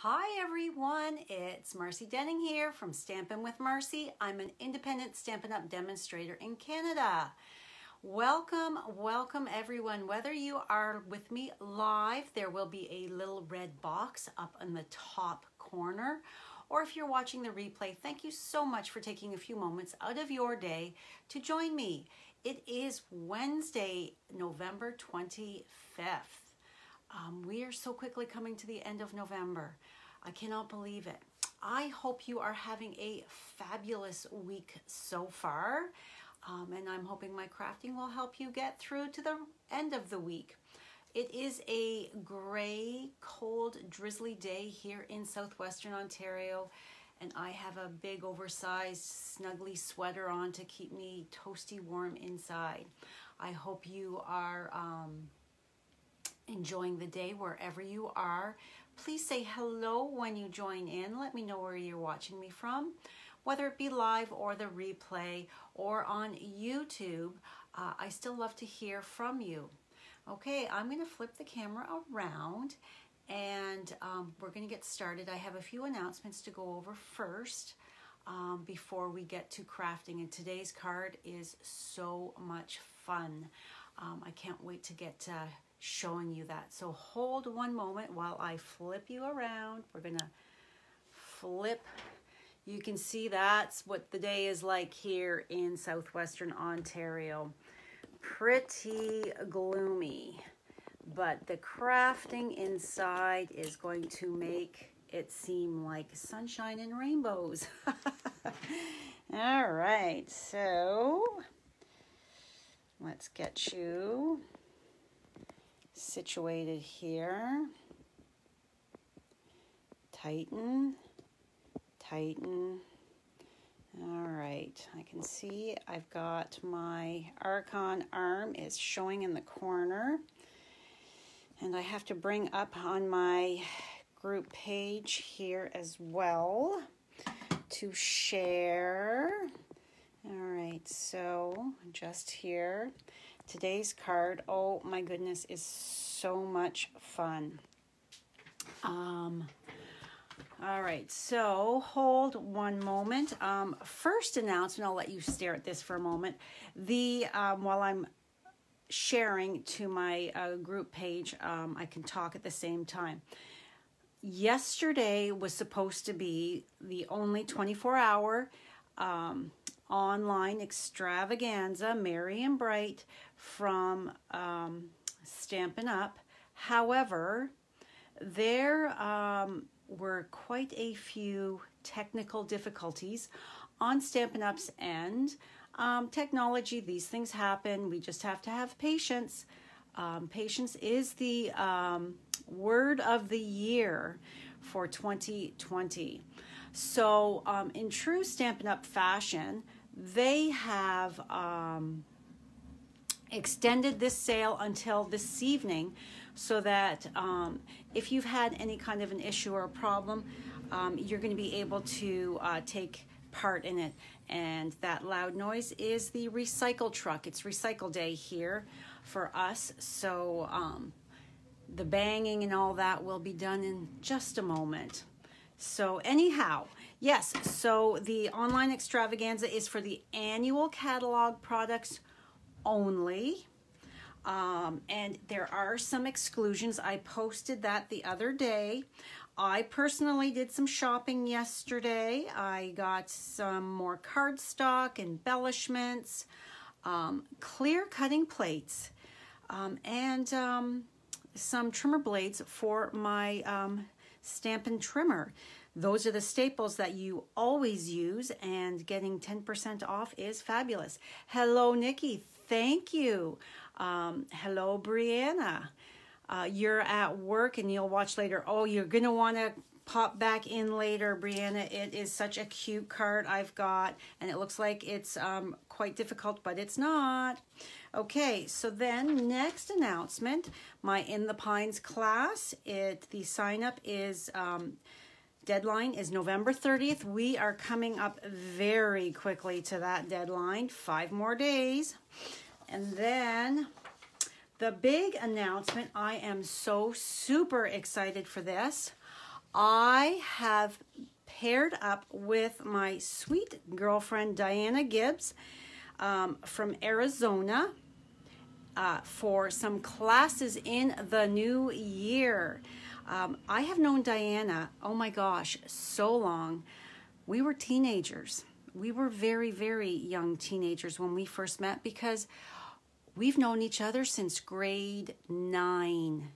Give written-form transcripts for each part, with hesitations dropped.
Hi everyone, it's Marcy Denning here from Stampin' with Marcy. I'm an independent Stampin' Up! Demonstrator in Canada. Welcome everyone. Whether you are with me live, there will be a little red box up in the top corner, or if you're watching the replay, thank you so much for taking a few moments out of your day to join me. It is Wednesday, November 25th. We are so quickly coming to the end of November. I cannot believe it. I hope you are having a fabulous week so far. And I'm hoping my crafting will help you get through to the end of the week. It is a gray, cold, drizzly day here in southwestern Ontario. And I have a big oversized snuggly sweater on to keep me toasty warm inside. I hope you are enjoying the day wherever you are. Please say hello when you join in. Let me know where you're watching me from, whether it be live or the replay or on YouTube. I still love to hear from you. Okay, I'm going to flip the camera around and we're going to get started. I have a few announcements to go over first before we get to crafting, and today's card is so much fun. I can't wait to get showing you that. So hold one moment while I flip you around. We're gonna flip. You can see that's what the day is like here in southwestern Ontario. Pretty gloomy, but the crafting inside is going to make it seem like sunshine and rainbows. All right, so let's get you situated here. Tighten, tighten. All right, I can see I've got my Archon arm is showing in the corner, and I have to bring up on my group page here as well to share. All right, so just here. Today's card, oh my goodness, is so much fun. All right, so hold one moment. First announcement, I'll let you stare at this for a moment. While I'm sharing to my group page, I can talk at the same time. Yesterday was supposed to be the only 24-hour online extravaganza, Merry and Bright, from Stampin' Up. However, there were quite a few technical difficulties on Stampin' Up's end. Technology, these things happen. We just have to have patience. Patience is the word of the year for 2020. So in true Stampin' Up fashion, they have extended this sale until this evening so that if you've had any kind of an issue or a problem, you're going to be able to take part in it. And that loud noise is the recycle truck. It's recycle day here for us. So the banging and all that will be done in just a moment. So anyhow, yes, so the online extravaganza is for the annual catalog products only. And there are some exclusions. I posted that the other day. I personally did some shopping yesterday. I got some more cardstock, embellishments, clear cutting plates, and some trimmer blades for my Stampin' trimmer. Those are the staples that you always use, and getting 10% off is fabulous. Hello, Nikki. Thank you. Hello, Brianna. You're at work and you'll watch later. Oh, you're going to want to pop back in later, Brianna. It is such a cute card I've got, and it looks like it's quite difficult, but it's not. Okay, so then next announcement, my In the Pines class, the sign up is, deadline is November 30th. We are coming up very quickly to that deadline, 5 more days. And then the big announcement, I am so super excited for this. I have paired up with my sweet girlfriend Diana Gibbs from Arizona for some classes in the new year. I have known Diana, oh my gosh, so long. We were teenagers. We were very, very young teenagers when we first met, because we've known each other since grade 9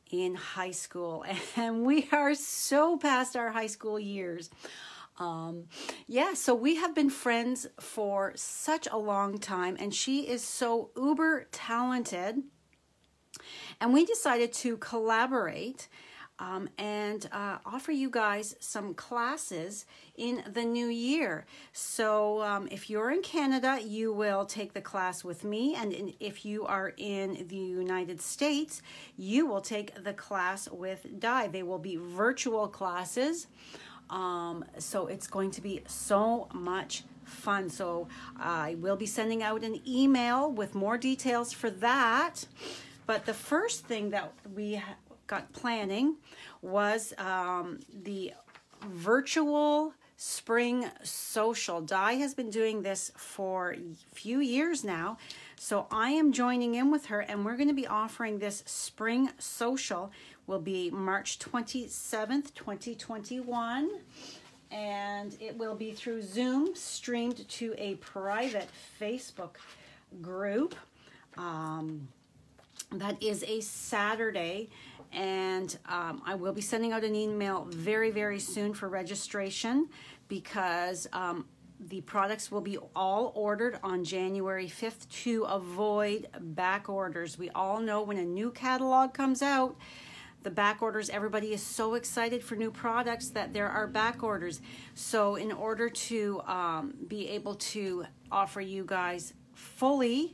in high school, and we are so past our high school years. Yeah, so we have been friends for such a long time, and she is so uber talented, and we decided to collaborate and offer you guys some classes in the new year. So if you're in Canada, you will take the class with me, and if you are in the United States, you will take the class with Di. They will be virtual classes, so it's going to be so much fun. So I will be sending out an email with more details for that. But the first thing that we got planning was the virtual spring social. Di has been doing this for a few years now, so I am joining in with her, and we're going to be offering this spring social. Will be March 27th, 2021, and it will be through Zoom, streamed to a private Facebook group. That is a Saturday, and I will be sending out an email very, very soon for registration, because the products will be all ordered on January 5th to avoid back orders. We all know when a new catalog comes out, the back orders, everybody is so excited for new products that there are back orders. So in order to be able to offer you guys fully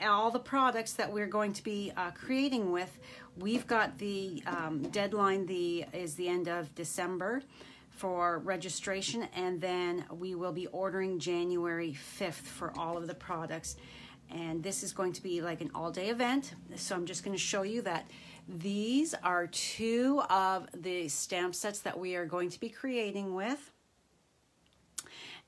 all the products that we're going to be creating with, we've got the deadline is the end of December for registration, and then we will be ordering January 5th for all of the products. And this is going to be like an all-day event. So I'm just going to show you that these are two of the stamp sets that we are going to be creating with.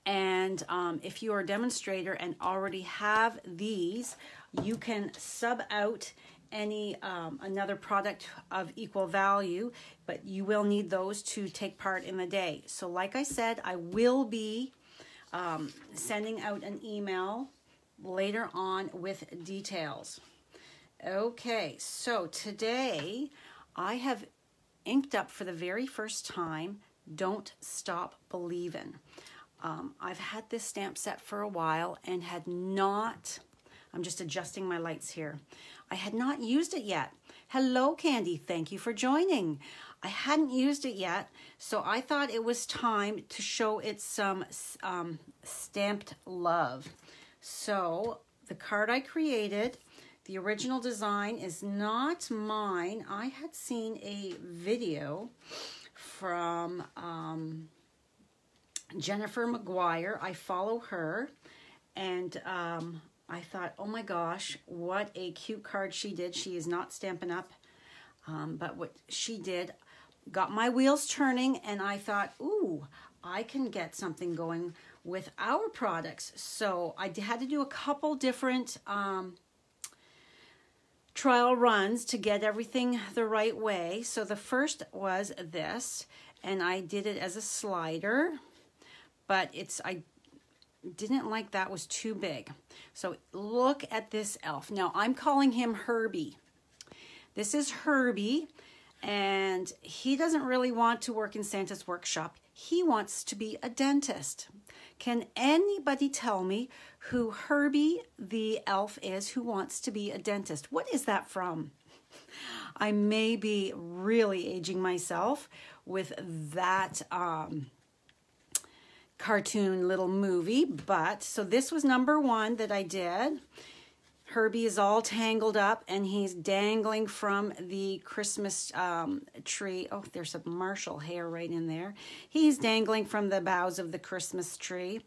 And if you are a demonstrator and already have these, you can sub out any another product of equal value, but you will need those to take part in the day. So like I said, I will be sending out an email later on with details. Okay, so today I have inked up for the very first time Don't Stop Believin'. I've had this stamp set for a while and had not, I'm just adjusting my lights here, I had not used it yet. Hello Candy, thank you for joining. I hadn't used it yet, so I thought it was time to show it some stamped love. So the card I created, the original design is not mine. I had seen a video from Jennifer McGuire. I follow her, and I thought, oh my gosh, what a cute card she did. She is not Stampin' Up, but what she did got my wheels turning, and I thought, ooh, I can get something going with our products. So I had to do a couple different trial runs to get everything the right way. So the first was this, and I did it as a slider, but I didn't like that was too big. So look at this elf. Now I'm calling him Herbie. This is Herbie, and he doesn't really want to work in Santa's workshop. He wants to be a dentist. Can anybody tell me who Herbie the elf is who wants to be a dentist? What is that from? I may be really aging myself with that cartoon little movie, but so this was number one that I did. Herbie is all tangled up and he's dangling from the Christmas tree. Oh, there's some Marshall hair right in there. He's dangling from the boughs of the Christmas tree.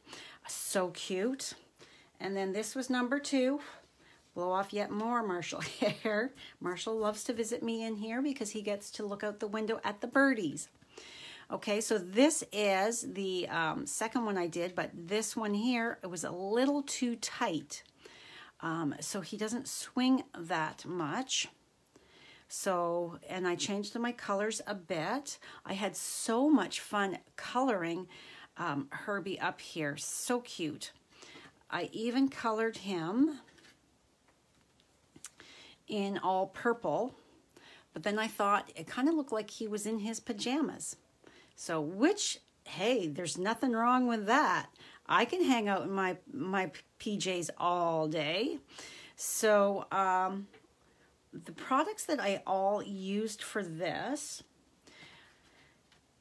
So cute. And then this was number two. blow off yet more Marshall hair. Marshall loves to visit me in here because he gets to look out the window at the birdies. Okay, so this is the second one I did, but this one here, it was a little too tight. So he doesn't swing that much. So, and I changed my colors a bit. I had so much fun coloring Herbie up here. So cute. I even colored him in all purple, but then I thought it kind of looked like he was in his pajamas. So, which, hey, there's nothing wrong with that. I can hang out in my PJs all day. So, the products that I all used for this,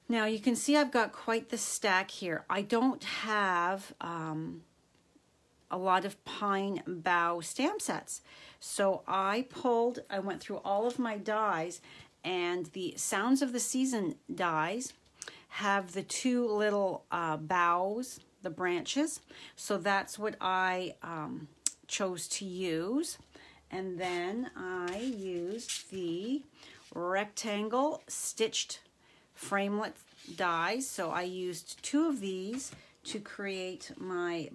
now you can see I've got quite the stack here. I don't have a lot of pine bough stamp sets. So I went through all of my dies, and the Sounds of the Season dies have the two little boughs, the branches. So that's what I chose to use. And then I used the rectangle stitched framelit dies. So I used two of these to create my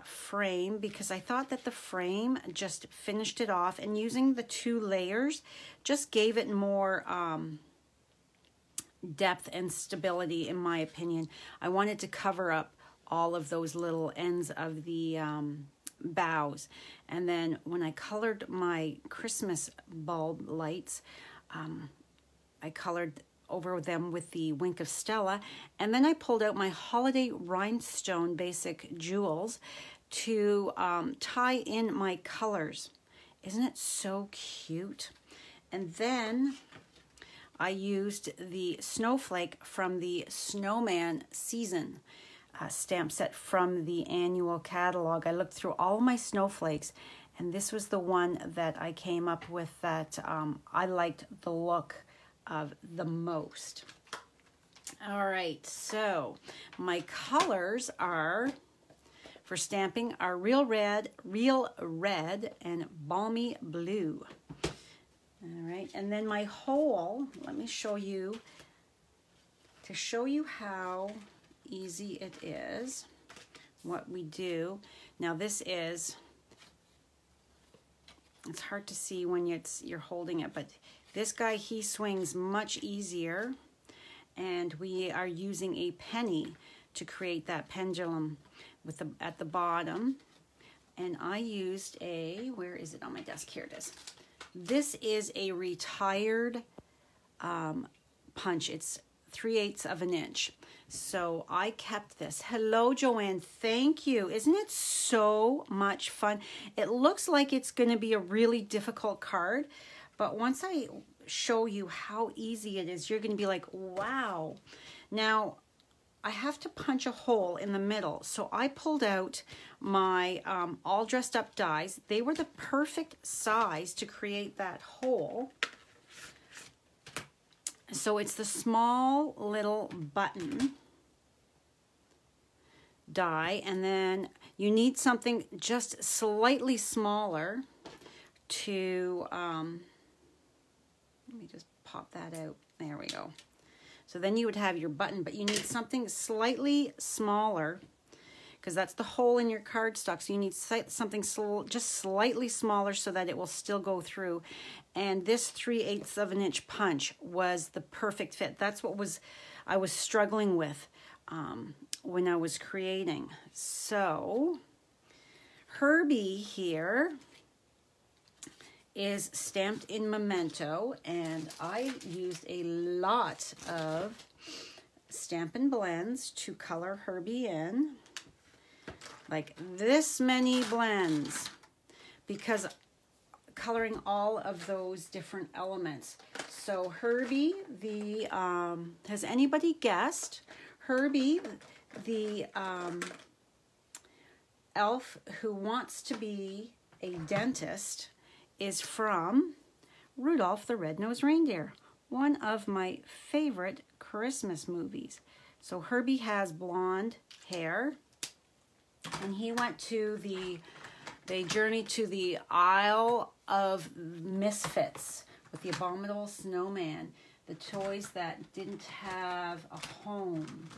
frame, because I thought that the frame just finished it off, and using the two layers just gave it more depth and stability, in my opinion. I wanted to cover up all of those little ends of the boughs. And then when I colored my Christmas bulb lights, I colored over them with the Wink of Stella, and then I pulled out my Holiday Rhinestone Basic Jewels to tie in my colors. Isn't it so cute? And then I used the Snowflake from the Snowman Season stamp set from the annual catalog. I looked through all my snowflakes, and this was the one that I came up with that I liked the look of the most. All right, so my colors are for stamping are Real Red, and Balmy Blue. All right, and then my hole, let me show you, to show you how easy it is, what we do. Now this is, it's hard to see when you're holding it, but this guy, he swings much easier, and we are using a penny to create that pendulum with at the bottom. And I used a, where is it on my desk? Here it is. This is a retired punch. It's 3/8 of an inch. So I kept this. Hello, Joanne. Thank you. Isn't it so much fun? It looks like it's going to be a really difficult card, but once I show you how easy it is, you're going to be like, wow. Now, I have to punch a hole in the middle. So I pulled out my all dressed up dies. They were the perfect size to create that hole. So it's the small little button die, and then you need something just slightly smaller to, let me just pop that out. There we go. So then you would have your button, but you need something slightly smaller, because that's the hole in your cardstock. So you need something just slightly smaller so that it will still go through. And this 3/8 of an inch punch was the perfect fit. That's what I was struggling with when I was creating. So Herbie here is stamped in Memento, and I used a lot of Stampin' blends to color Herbie in, like this many blends, because coloring all of those different elements. So Herbie, has anybody guessed? Herbie, the elf who wants to be a dentist, is from Rudolph the Red-Nosed Reindeer, one of my favorite Christmas movies. So Herbie has blonde hair, and he went to the They journey to the Isle of Misfits with the Abominable Snowman, the toys that didn't have a home.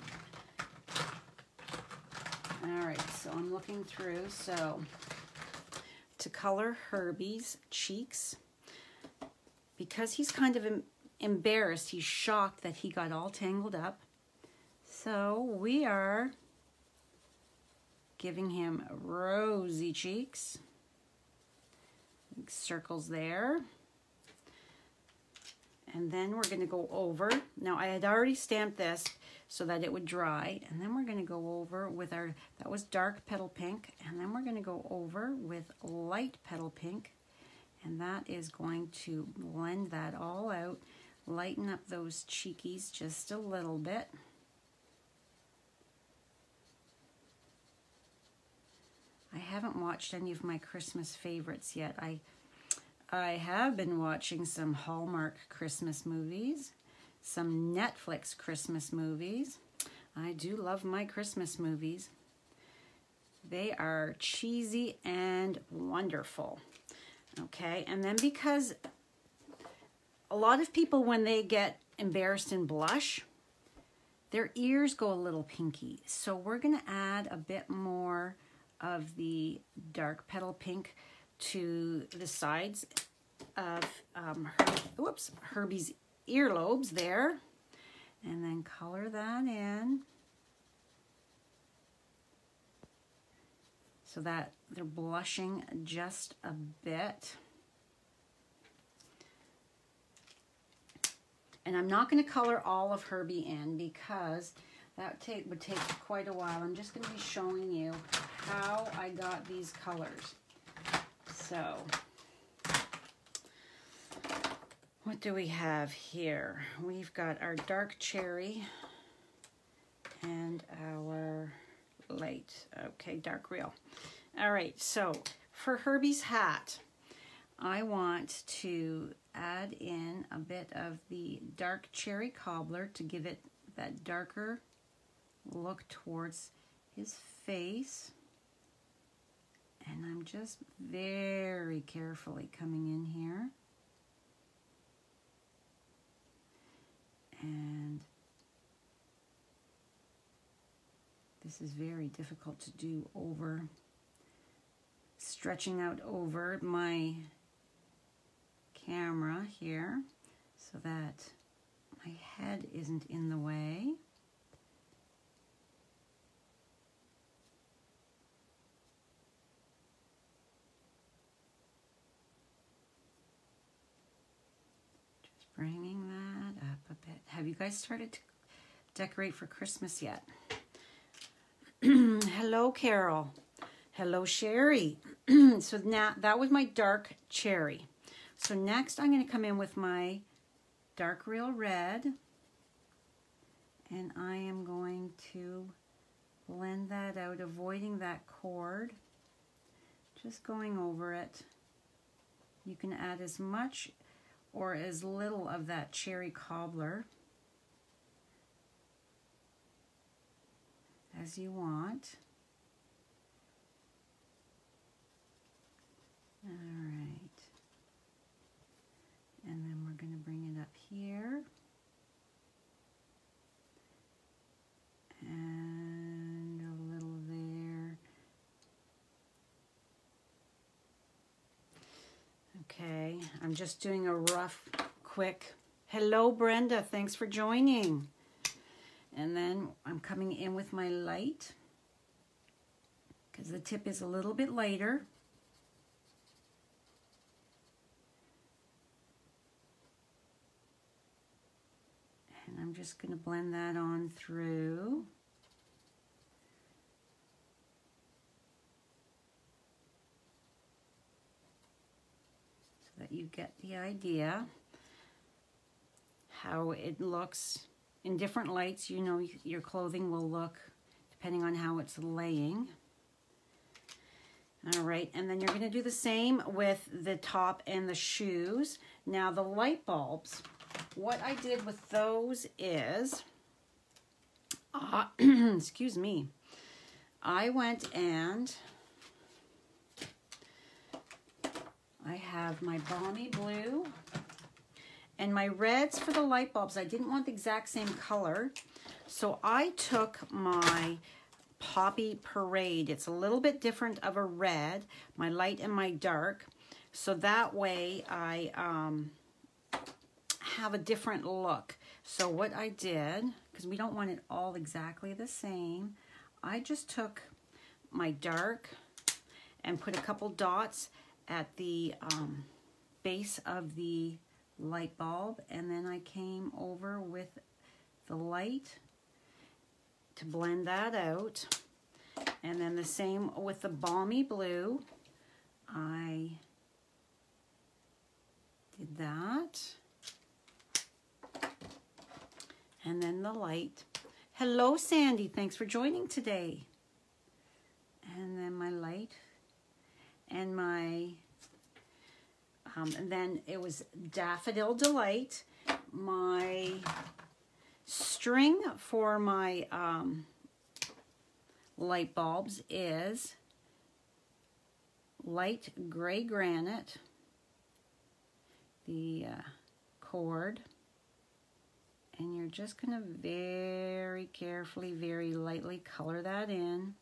All right, so I'm looking through. So to color Herbie's cheeks, because he's kind of embarrassed, he's shocked that he got all tangled up. So we are giving him rosy cheeks. Big circles there. And then we're going to go over. Now I had already stamped this so that it would dry. And then we're going to go over with our, that was dark petal pink. And then we're going to go over with light petal pink. And that is going to blend that all out. Lighten up those cheekies just a little bit. I haven't watched any of my Christmas favorites yet. I have been watching some Hallmark Christmas movies, some Netflix Christmas movies. I do love my Christmas movies. They are cheesy and wonderful. Okay, and then because a lot of people, when they get embarrassed and blush, their ears go a little pinky. So we're going to add a bit more of the dark petal pink to the sides of Herbie's earlobes there, and then color that in so that they're blushing just a bit. And I'm not going to color all of Herbie in because that would take quite a while. I'm just going to be showing you how I got these colors. So, what do we have here? We've got our dark cherry and our light, okay, dark real. All right, so for Herbie's hat, I want to add in a bit of the dark cherry cobbler to give it that darker look towards his face. And I'm just very carefully coming in here. And this is very difficult to do over, stretching out over my camera here so that my head isn't in the way. Bringing that up a bit. Have you guys started to decorate for Christmas yet? Hello, Carol. Hello, Sherry. So now that was my dark cherry. So next I'm going to come in with my dark real red. And I am going to blend that out, avoiding that cord. Just going over it. You can add as much or as little of that cherry cobbler as you want. All right. And then we're going to bring it up here. And a little there. Okay, I'm just doing a rough, quick, hello Brenda, thanks for joining. And then I'm coming in with my light, because the tip is a little bit lighter. And I'm just going to blend that on through. That you get the idea how it looks in different lights. You know, your clothing will look depending on how it's laying. All right, and then you're going to do the same with the top and the shoes. Now the light bulbs, what I did with those is, excuse me, I went and I have my balmy blue and my reds for the light bulbs. I didn't want the exact same color, so I took my Poppy Parade. It's a little bit different of a red, my light and my dark, so that way I have a different look. So what I did, because we don't want it all exactly the same, I just took my dark and put a couple dots at the base of the light bulb, and then I came over with the light to blend that out. And then the same with the balmy blue, I did that. And then the light. Hello, Sandy. Thanks for joining today. And then my light and my, and then it was Daffodil Delight. My string for my light bulbs is light gray granite, the cord, and you're just going to very carefully, very lightly color that in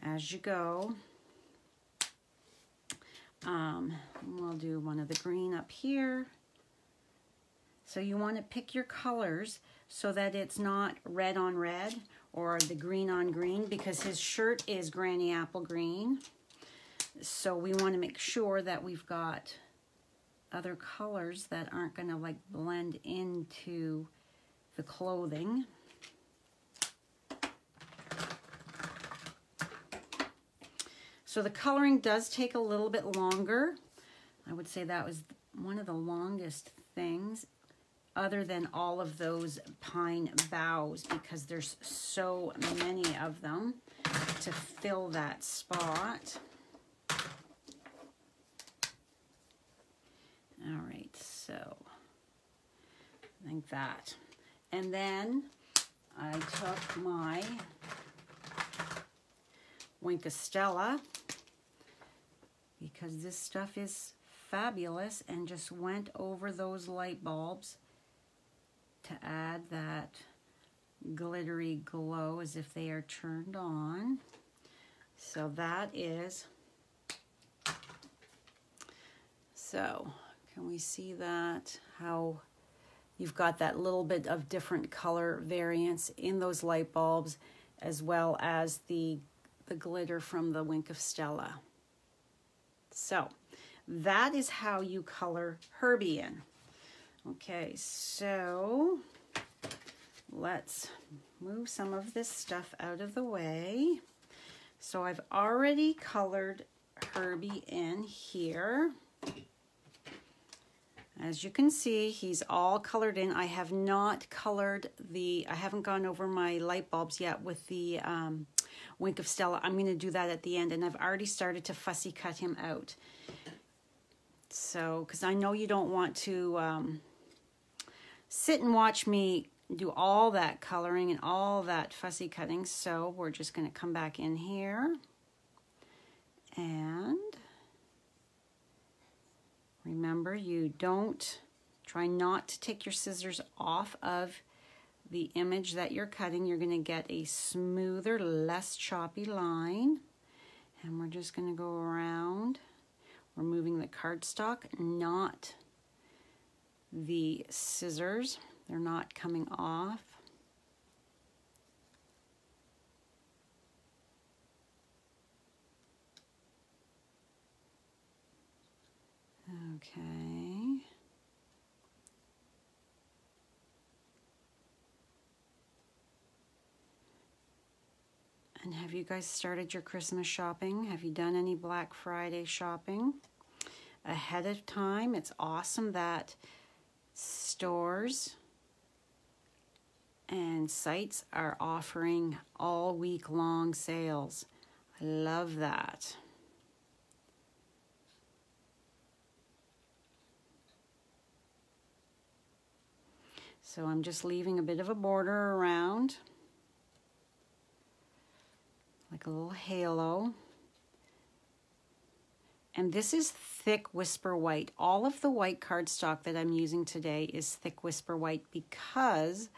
as you go. We'll do one of the green up here. So you want to pick your colors so that it's not red on red or the green on green, because his shirt is Granny Apple Green. So we want to make sure that we've got other colors that aren't going to like blend into the clothing. So the coloring does take a little bit longer. I would say that was one of the longest things, other than all of those pine boughs, because there's so many of them to fill that spot. All right, so I think that. And then I took my Wink of Stella, because this stuff is fabulous, and just went over those light bulbs to add that glittery glow as if they are turned on. So that is, so can we see that, how you've got that little bit of different color variance in those light bulbs, as well as the glitter from the Wink of Stella. So that is how you color Herbie in. Okay, so let's move some of this stuff out of the way. So I've already colored Herbie in here. As you can see, he's all colored in. I have not colored I haven't gone over my light bulbs yet with the Wink of Stella. I'm going to do that at the end, and I've already started to fussy cut him out. So, because I know you don't want to sit and watch me do all that coloring and all that fussy cutting. So we're just going to come back in here and remember, you try not to take your scissors off of the image that you're cutting. You're going to get a smoother, less choppy line. And we're just going to go around. We're moving the cardstock, not the scissors. They're not coming off. Okay. And have you guys started your Christmas shopping? Have you done any Black Friday shopping ahead of time? It's awesome that stores and sites are offering all week long sales. I love that. So I'm just leaving a bit of a border around, like a little halo. And this is Thick Whisper White. All of the white cardstock that I'm using today is Thick Whisper White because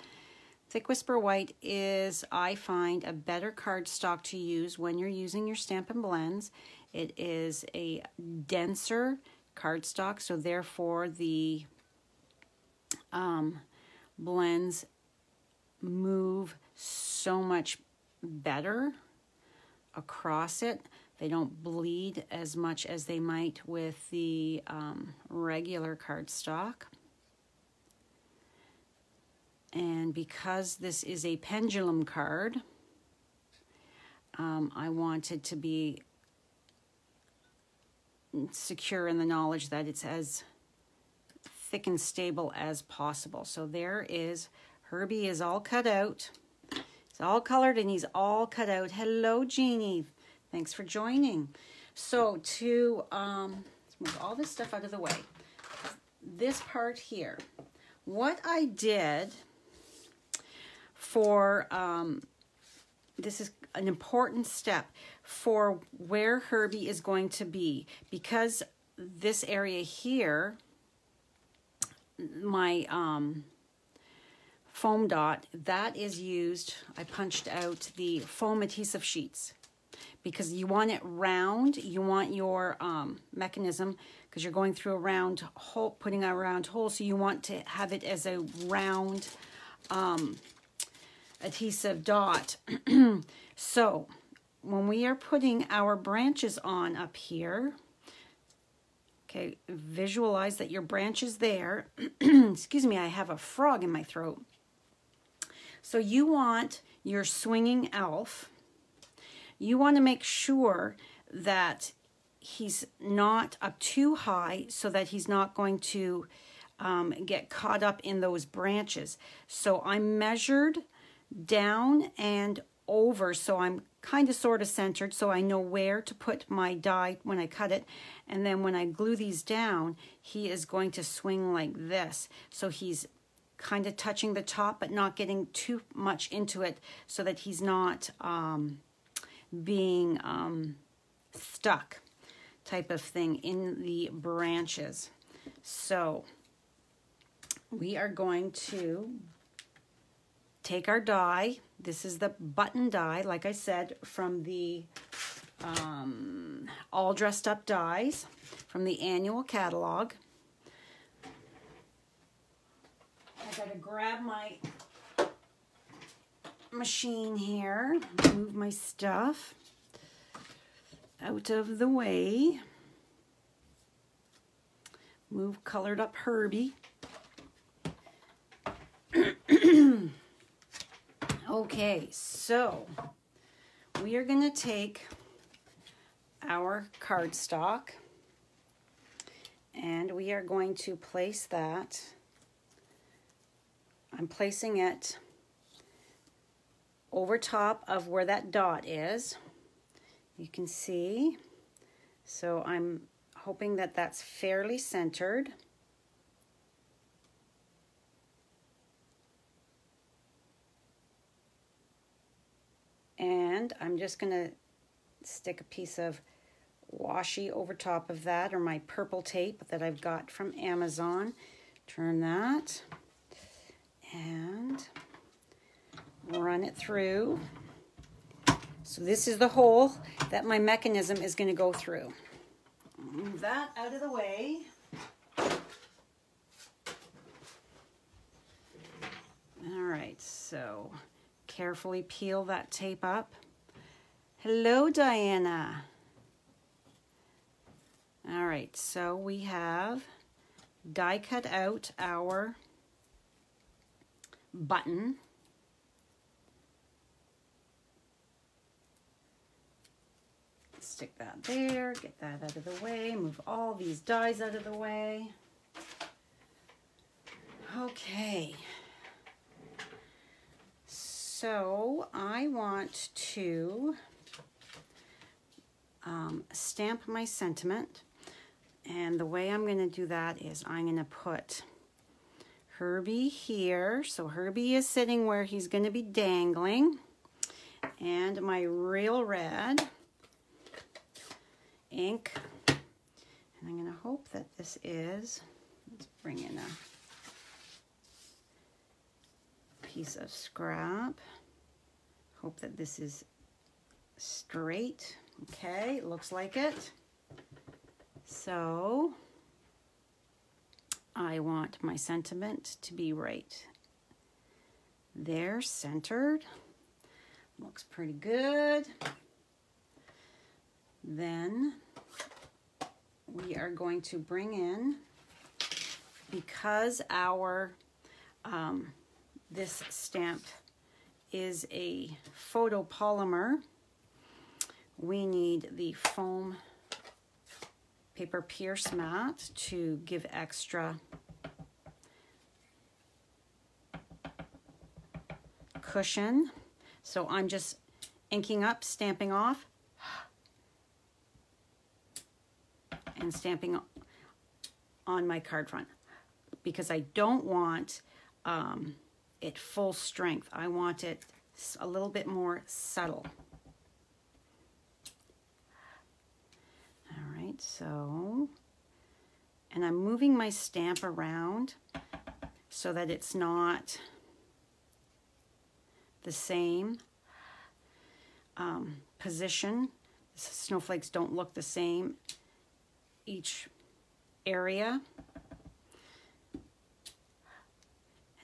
Thick Whisper White is, I find, a better cardstock to use when you're using your Stampin' Blends. It is a denser cardstock, so therefore the blends move so much better across it. They don't bleed as much as they might with the regular cardstock. And because this is a pendulum card, I wanted to be secure in the knowledge that it's as thick and stable as possible. So there is, Herbie is all cut out. It's all colored and he's all cut out. Hello, Jeannie. Thanks for joining. So to let's move all this stuff out of the way. This part here, what I did for, this is an important step for where Herbie is going to be, because this area here, my foam dot, that is used, I punched out the foam adhesive sheets because you want it round, you want your mechanism, because you're going through a round hole, putting a round hole, so you want to have it as a round adhesive dot. So when we are putting our branches on up here, okay, visualize that your branch is there. Excuse me, I have a frog in my throat. So you want your swinging elf, you want to make sure that he's not up too high so that he's not going to get caught up in those branches. So I measured down and over, so I'm kind of sort of centered, so I know where to put my die when I cut it. And then when I glue these down, he is going to swing like this. So he's kind of touching the top but not getting too much into it, so that he's not being stuck type of thing in the branches. So we are going to take our die. This is the button die, like I said, from the All Dressed Up dies from the annual catalog. I gotta grab my machine here, move my stuff out of the way, move Colored Up Herbie. Okay, so we are going to take our cardstock and we are going to place that. I'm placing it over top of where that dot is. You can see. So I'm hoping that that's fairly centered. And I'm just going to stick a piece of washi over top of that, or my purple tape that I've got from Amazon. Turn that and run it through. So this is the hole that my mechanism is going to go through. Move that out of the way. All right, so carefully peel that tape up. Hello, Diana. All right, so we have die cut out our button. Stick that there, get that out of the way, move all these dies out of the way. Okay. So I want to stamp my sentiment, and the way I'm going to do that is I'm going to put Herbie here. So Herbie is sitting where he's going to be dangling, and my real red ink And I'm going to hope that this is, let's bring in a piece of scrap. Hope that this is straight. Okay, looks like it. So I want my sentiment to be right there, centered. Looks pretty good. Then we are going to bring in, because our this stamp is a photopolymer, we need the foam paper pierce mat to give extra cushion. So I'm just inking up, stamping off, and stamping on my card front, because I don't want it full strength. I want it a little bit more subtle. All right, so, and I'm moving my stamp around so that it's not the same position. Snowflakes don't look the same each area. And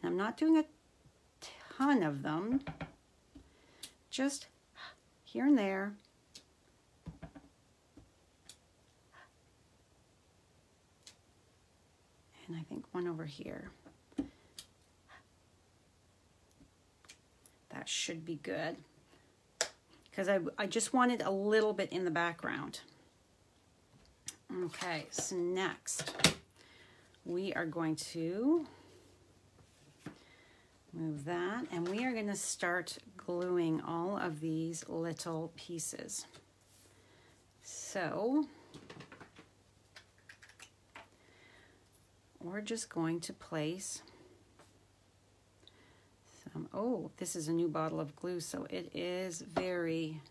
I'm not doing a ton of them, just here and there. And I think one over here. That should be good, because I just wanted a little bit in the background. Okay, so next we are going to move that, and we are going to start gluing all of these little pieces. So we're just going to place some, oh, this is a new bottle of glue, so it is very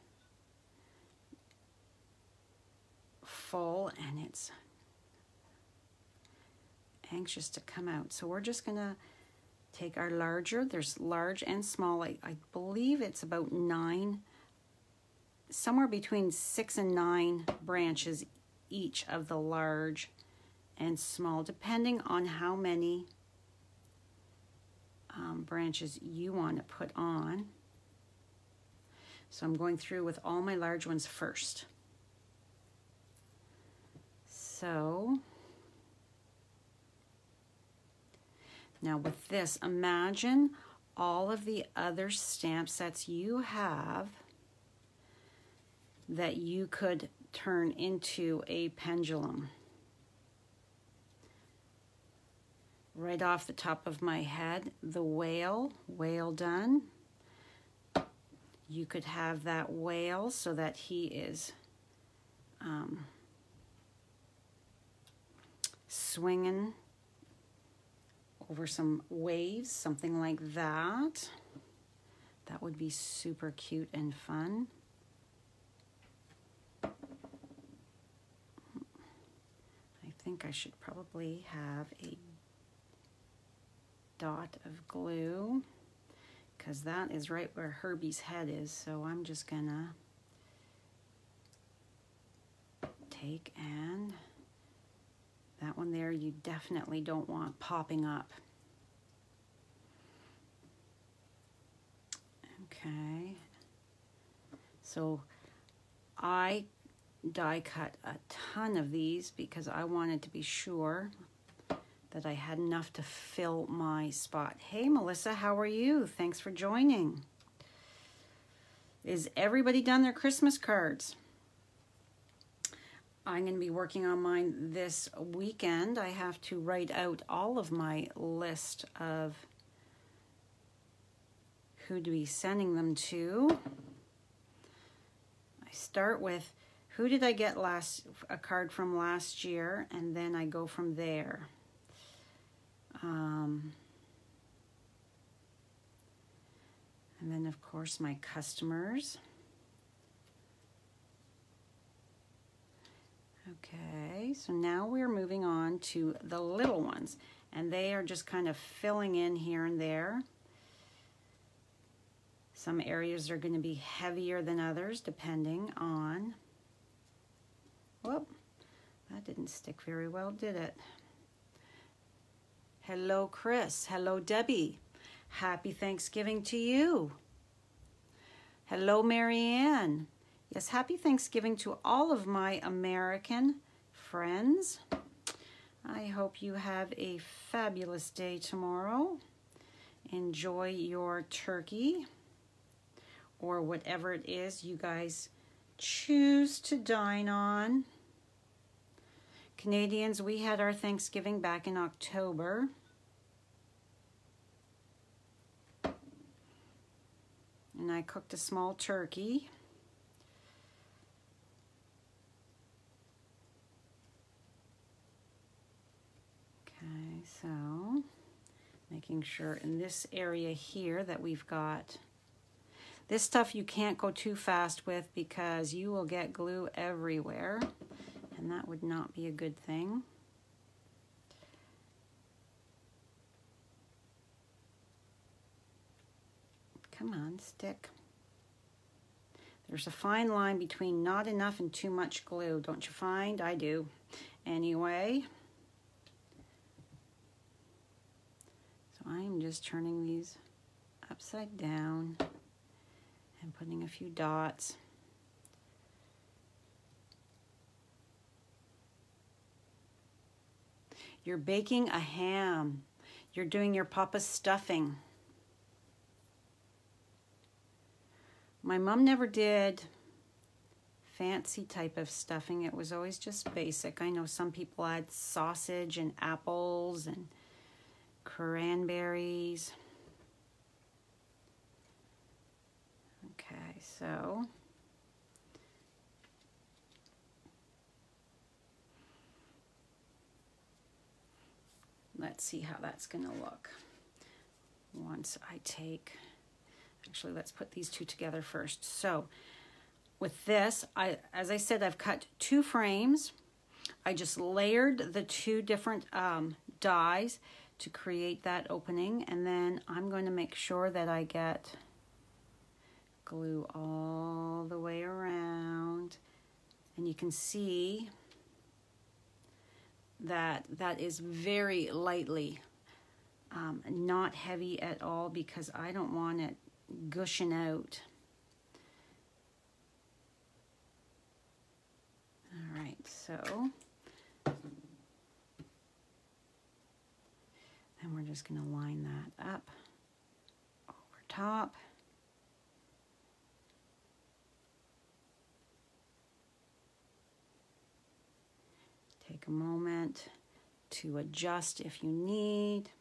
full and it's anxious to come out. So we're just gonna take our larger, there's large and small, I believe it's about 9, somewhere between 6 and 9 branches each of the large and small, depending on how many branches you want to put on. So I'm going through with all my large ones first. So now with this, imagine all of the other stamp sets you have that you could turn into a pendulum. Right off the top of my head, the whale done. You could have that whale so that he is swinging over some waves, something like that. That would be super cute and fun. I think I should probably have a dot of glue, because that is right where Herbie's head is. So I'm just gonna take, and that one there you definitely don't want popping up. Okay, so I die cut a ton of these because I wanted to be sure that I had enough to fill my spot. Hey Melissa, how are you? Thanks for joining. Is everybody done their Christmas cards? I'm going to be working on mine this weekend. I have to write out all of my list of who to be sending them to. I start with who did I get a card from last year, and then I go from there. And then of course my customers. Okay, so now we're moving on to the little ones, and they are just kind of filling in here and there. Some areas are going to be heavier than others depending on, whoop, that didn't stick very well, did it? Hello, Chris. Hello, Debbie. Happy Thanksgiving to you. Hello, Marianne. Yes, happy Thanksgiving to all of my American friends. I hope you have a fabulous day tomorrow. Enjoy your turkey or whatever it is you guys choose to dine on. Canadians, we had our Thanksgiving back in October. And I cooked a small turkey. Okay, so making sure in this area here that we've got this stuff you can't go too fast with because you will get glue everywhere, and that would not be a good thing. Come on, stick. There's a fine line between not enough and too much glue, don't you find? I do. Anyway, so I'm just turning these upside down and putting a few dots. You're baking a ham. You're doing your Papa's stuffing. My mom never did fancy type of stuffing. It was always just basic. I know some people add sausage and apples and cranberries. Okay, so let's see how that's going to look once I take, actually let's put these two together first. So with this, as I said, I've cut 2 frames. I just layered the 2 different dies to create that opening, and then I'm going to make sure that I get glue all the way around, and you can see that that is very lightly, not heavy at all, because I don't want it gushing out. All right, so then we're just going to line that up over top. Take a moment to adjust if you need,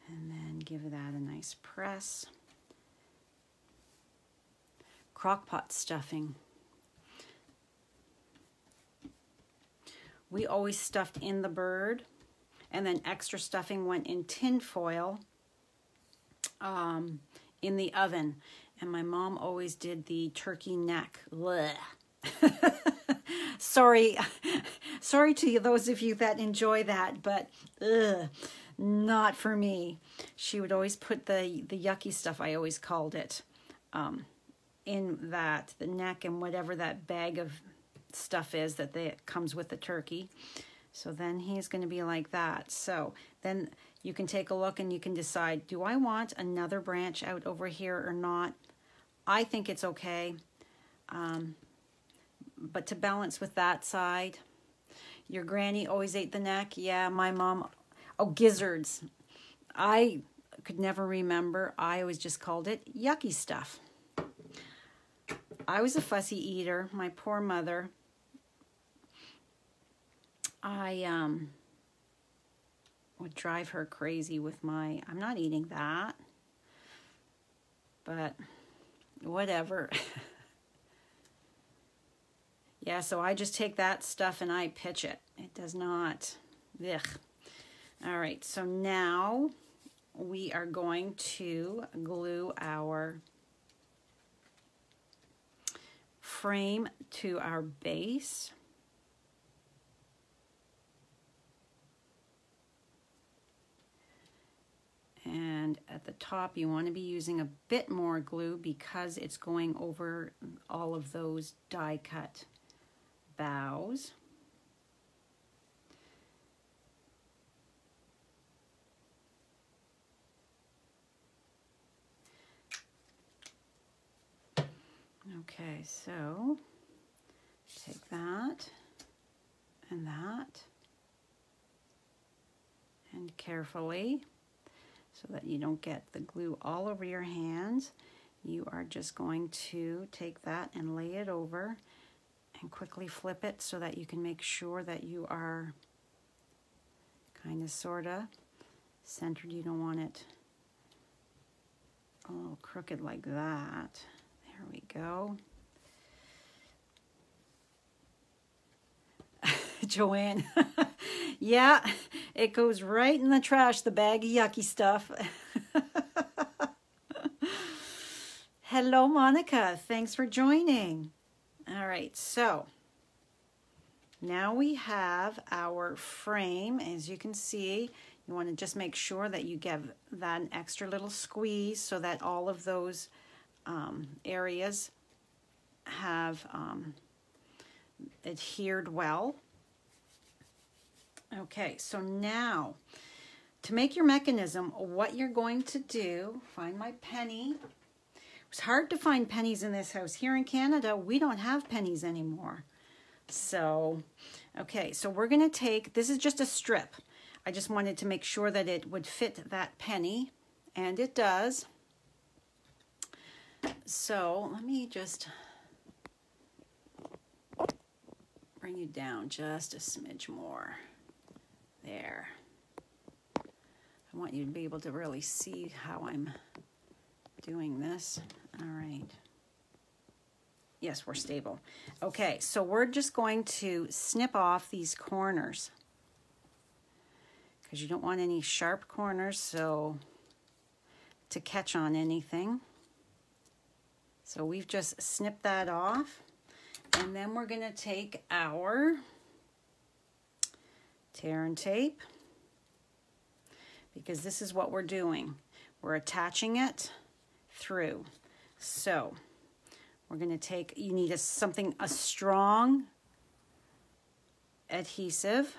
and then give that a nice press. Crock-pot stuffing. We always stuffed in the bird, and then extra stuffing went in tin foil in the oven. And my mom always did the turkey neck. Sorry to those of you that enjoy that, but not for me. She would always put the yucky stuff, I always called it, in that, the neck and whatever that bag of stuff is that comes with the turkey. So then he's going to be like that. So then you can take a look and you can decide, do I want another branch out over here or not? I think it's okay. But to balance with that side, your granny always ate the neck. Yeah, my mom, oh, gizzards. I could never remember. I always just called it yucky stuff. I was a fussy eater. My poor mother. I would drive her crazy with my, I'm not eating that. But whatever. Yeah, so I just take that stuff and I pitch it. It does not, ugh. All right, so now we are going to glue our frame to our base. And at the top, you want to be using a bit more glue because it's going over all of those die cut bows. Okay, so take that and that, and carefully, so that you don't get the glue all over your hands, you are just going to take that and lay it over and quickly flip it so that you can make sure that you are kind of sort of centered. You don't want it a little crooked like that. There we go. Joanne, yeah, it goes right in the trash, the bag of yucky stuff. Hello, Monica. Thanks for joining. All right, so now we have our frame. As you can see, you want to just make sure that you give that an extra little squeeze so that all of those areas have adhered well. Okay, so now to make your mechanism, what you're going to do, find my penny. It's hard to find pennies in this house. Here in Canada, we don't have pennies anymore. So, okay, so we're going to take, this is just a strip. I just wanted to make sure that it would fit that penny, and it does. So let me just bring you down just a smidge more. There. I want you to be able to really see how I'm doing this. All right. Yes, we're stable. Okay, so we're just going to snip off these corners because you don't want any sharp corners so to catch on anything. So we've just snipped that off, and then we're going to take our tear and tape, because this is what we're doing. We're attaching it through. So we're going to take, you need a strong adhesive.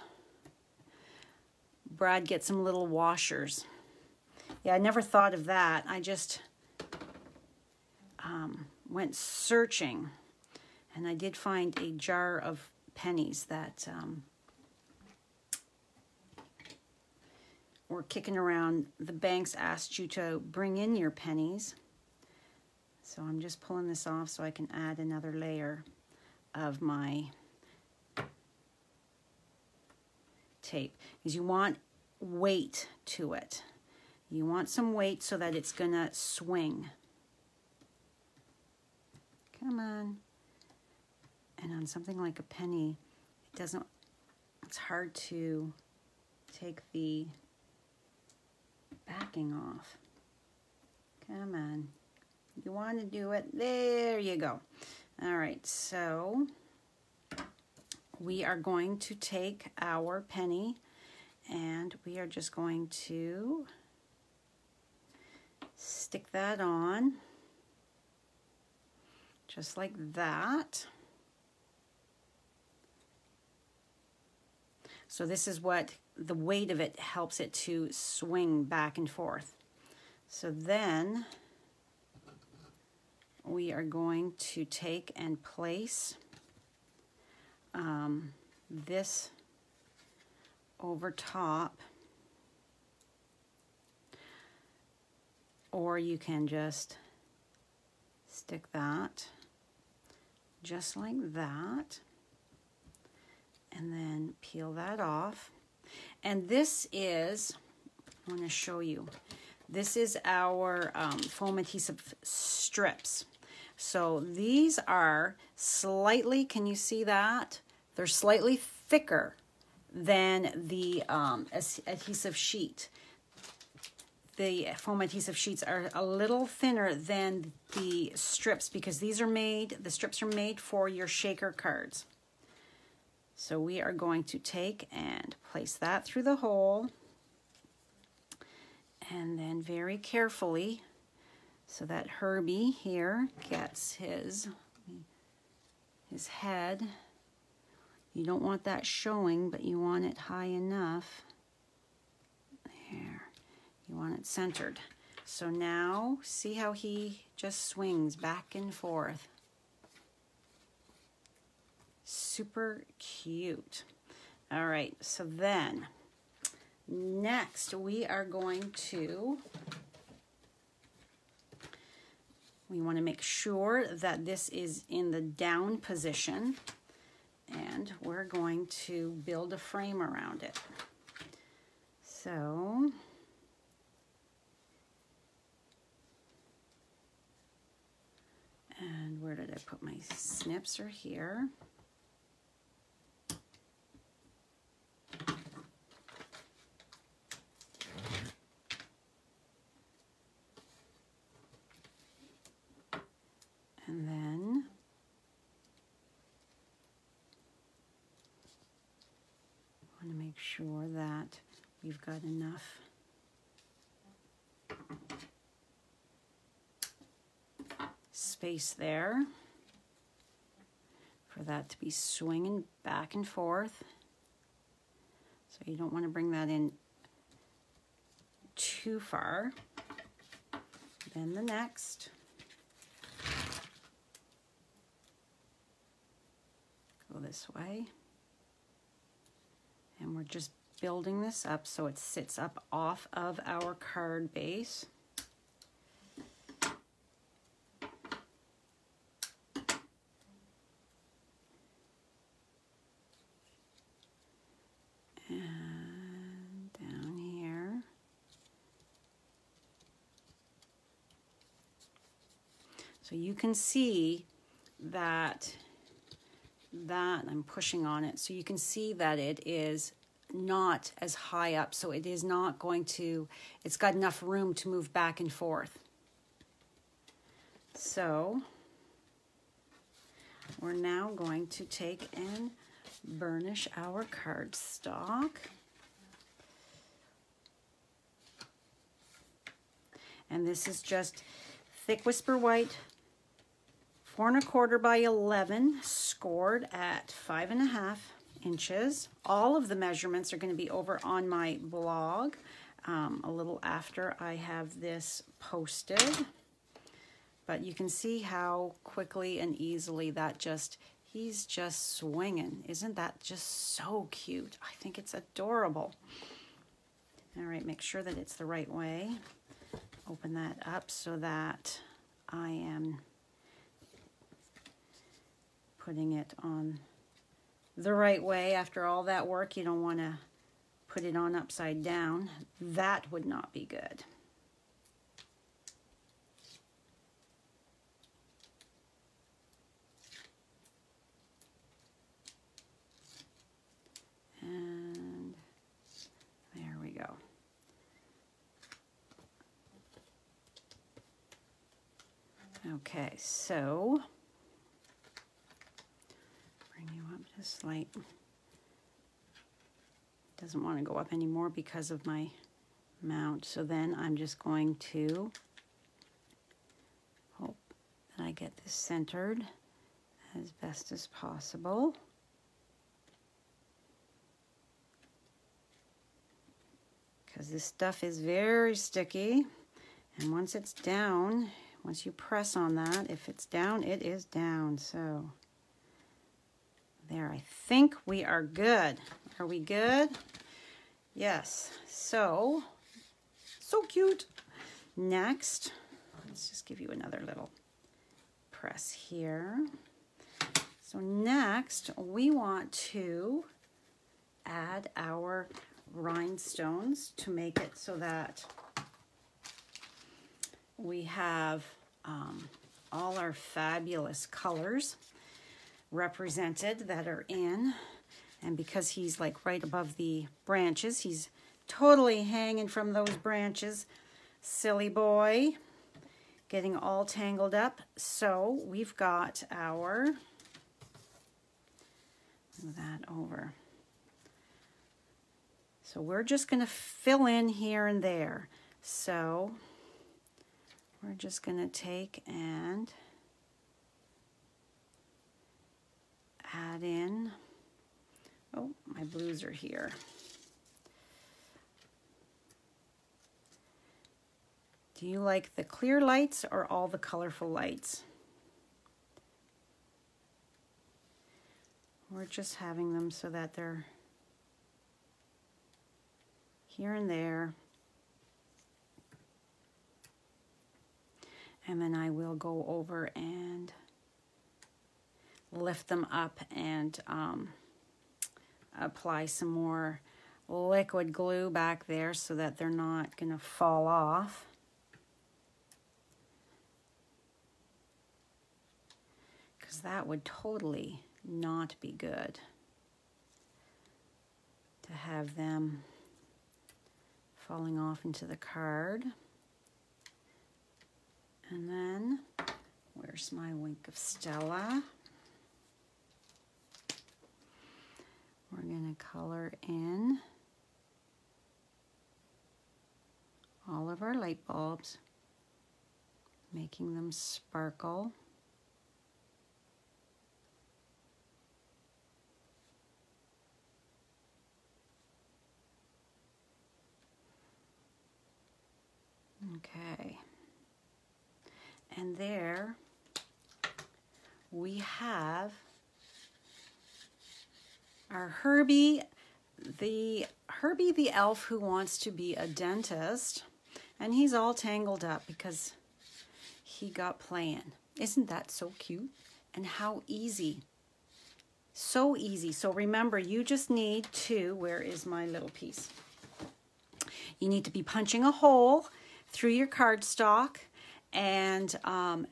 Brad, get some little washers. Yeah, I never thought of that. I just went searching, and I did find a jar of pennies that were kicking around. The banks asked you to bring in your pennies. So I'm just pulling this off so I can add another layer of my tape. Because you want weight to it. You want some weight so that it's gonna swing. Come on. And on something like a penny, it's hard to take the backing off. Come on. You want to do it. There you go. All right, so we are going to take our penny and we are just going to stick that on just like that. So this is what the weight of it helps it to swing back and forth. So then we are going to take and place this over top, or you can just stick that just like that, and then peel that off. And this is, I want to show you, this is our foam adhesive strips. So these are slightly, can you see that? They're slightly thicker than the adhesive sheet. The foam adhesive sheets are a little thinner than the strips because these are made, the strips are made for your shaker cards. So we are going to take and place that through the hole. And then very carefully, so that Herbie here gets his head. You don't want that showing, but you want it high enough. There. You want it centered. So now, see how he just swings back and forth. Super cute. All right, so then, next we are going to, we want to make sure that this is in the down position, and we're going to build a frame around it. So, and where did I put my snips? Are here. And then I want to make sure that we've got enough space there for that to be swinging back and forth. So you don't want to bring that in too far. Then the next. Go this way. And we're just building this up so it sits up off of our card base. And down here. So you can see that I'm pushing on it, so you can see that it is not as high up, so it is not going to, it's got enough room to move back and forth. So we're now going to take and burnish our cardstock. And this is just thick whisper white, 4 1/4 by 11, scored at 5.5 inches. All of the measurements are going to be over on my blog a little after I have this posted. But you can see how quickly and easily that just, he's just swinging. Isn't that just so cute? I think it's adorable. All right, make sure that it's the right way. Open that up so that I am putting it on the right way. After all that work, you don't want to put it on upside down. That would not be good. And there we go. Okay, so bring you up just like, doesn't want to go up anymore because of my mount. So then I'm just going to hope that I get this centered as best as possible. Because this stuff is very sticky, and once it's down, once you press on that, if it's down, it is down. So there, I think we are good. Are we good? Yes. So cute. Next, let's just give you another little press here. So next, we want to add our rhinestones to make it so that we have all our fabulous colors represented that are in. And because he's like right above the branches, he's totally hanging from those branches. Silly boy, getting all tangled up. So we've got our, move that over. So we're just going to fill in here and there. So we're just going to take and add in, oh, my blues are here. Do you like the clear lights or all the colorful lights? We're just having them so that they're here and there. And then I will go over and lift them up and apply some more liquid glue back there so that they're not going to fall off. Because that would totally not be good to have them falling off into the card. And then, where's my Wink of Stella? We're going to color in all of our light bulbs, making them sparkle. Okay. And there we have our Herbie the elf who wants to be a dentist, and he's all tangled up because he got playing. Isn't that so cute? And how easy. So easy. So remember, you just need to, where is my little piece? You need to be punching a hole through your cardstock and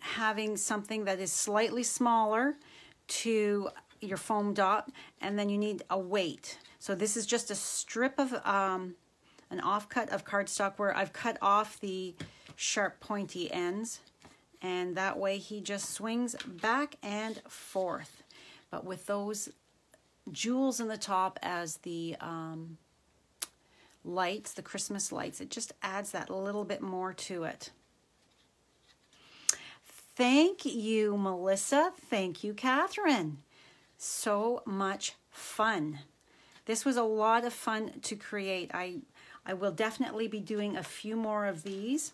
having something that is slightly smaller to your foam dot, and then you need a weight. So this is just a strip of an offcut of cardstock where I've cut off the sharp pointy ends, and that way he just swings back and forth. But with those jewels in the top as the lights, the Christmas lights, it just adds that little bit more to it. Thank you, Melissa. Thank you, Catherine. So much fun. This was a lot of fun to create. I will definitely be doing a few more of these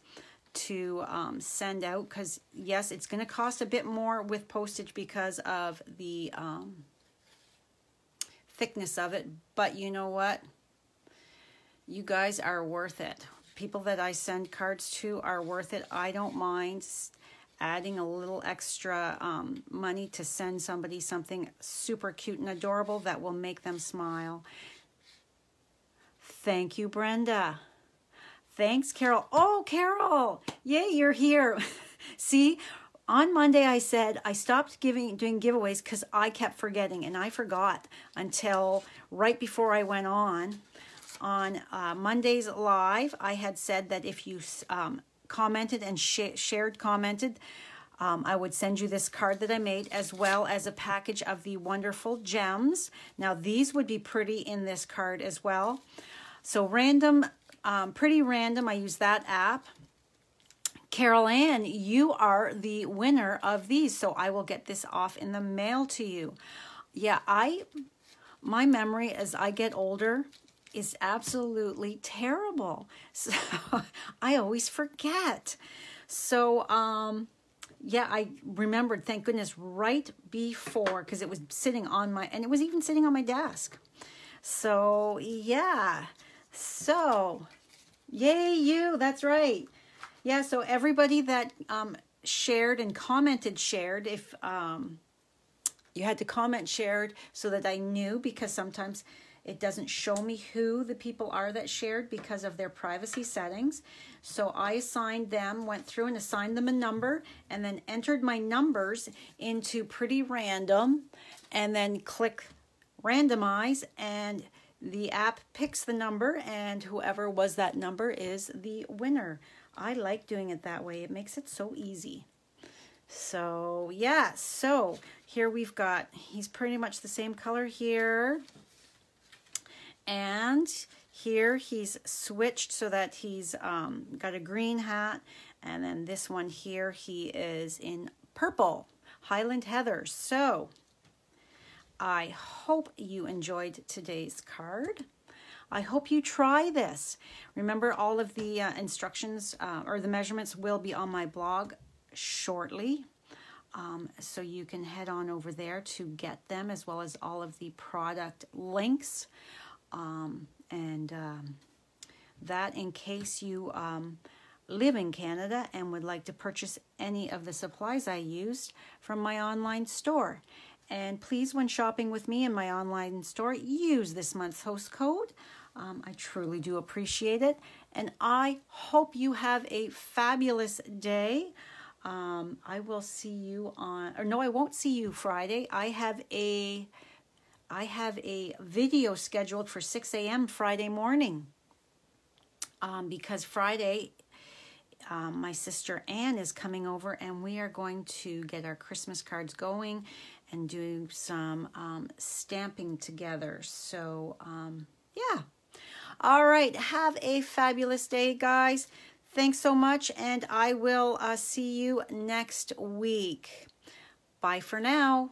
to send out, because yes, it's going to cost a bit more with postage because of the thickness of it, but you know what? You guys are worth it. People that I send cards to are worth it. I don't mind adding a little extra money to send somebody something super cute and adorable that will make them smile. Thank you, Brenda. Thanks, Carol. Oh, Carol. Yay, you're here. See, on Monday I said I stopped doing giveaways because I kept forgetting, and I forgot until right before I went on Monday's live. I had said that if you commented and commented, I would send you this card that I made, as well as a package of the wonderful gems. Now these would be pretty in this card as well. So random, pretty random, I use that app. Carol Ann, you are the winner of these, so I will get this off in the mail to you. Yeah, my memory as I get older is absolutely terrible. So I always forget. So yeah, I remembered, thank goodness, right before, because it was sitting on my, and it was even sitting on my desk. So yeah, so yay you, that's right. Yeah, so everybody that shared and commented shared, if you had to comment shared so that I knew, because sometimes it doesn't show me who the people are that shared because of their privacy settings. So I assigned them, went through and assigned them a number, and then entered my numbers into Pretty Random, and then click randomize, and the app picks the number, and whoever was that number is the winner. I like doing it that way. It makes it so easy. So yeah, so here we've got, he's pretty much the same color here. And Here he's switched so that he's got a green hat, and then this one here he is in purple, Highland Heather. So I hope you enjoyed today's card. I hope you try this. Remember, all of the instructions or the measurements will be on my blog shortly. So you can head on over there to get them, as well as all of the product links. That in case you live in Canada and would like to purchase any of the supplies I used from my online store. And please, when shopping with me in my online store, use this month's host code. I truly do appreciate it. And I hope you have a fabulous day. I will see you on, or no, I won't see you Friday. I have a video scheduled for 6 a.m. Friday morning. Because Friday, my sister Anne is coming over, and we are going to get our Christmas cards going and do some stamping together. So, yeah. All right. Have a fabulous day, guys. Thanks so much, and I will see you next week. Bye for now.